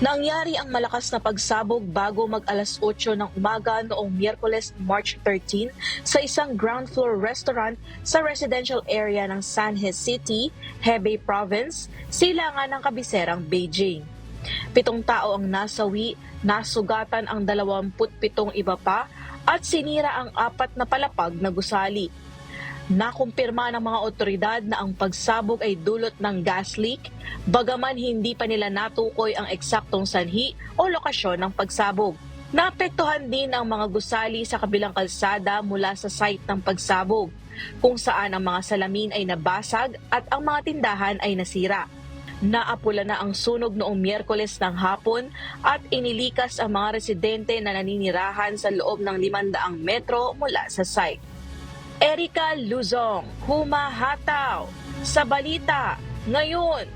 Nangyari ang malakas na pagsabog bago mag-alas 8 ng umaga noong Miyerkules, March 13 sa isang ground floor restaurant sa residential area ng Sanhe City, Hebei Province, silangan ng kabiserang Beijing. 7 tao ang nasawi, nasugatan ang 27 iba pa at sinira ang 4 na palapag na gusali. Nakumpirma ng mga otoridad na ang pagsabog ay dulot ng gas leak, bagaman hindi pa nila natukoy ang eksaktong sanhi o lokasyon ng pagsabog. Naapektuhan din ang mga gusali sa kabilang kalsada mula sa site ng pagsabog, kung saan ang mga salamin ay nabasag at ang mga tindahan ay nasira. Naapula na ang sunog noong Miyerkules ng hapon at inilikas ang mga residente na naninirahan sa loob ng 500 metro mula sa site. Erica Luzong, humahataw sa balita ngayon.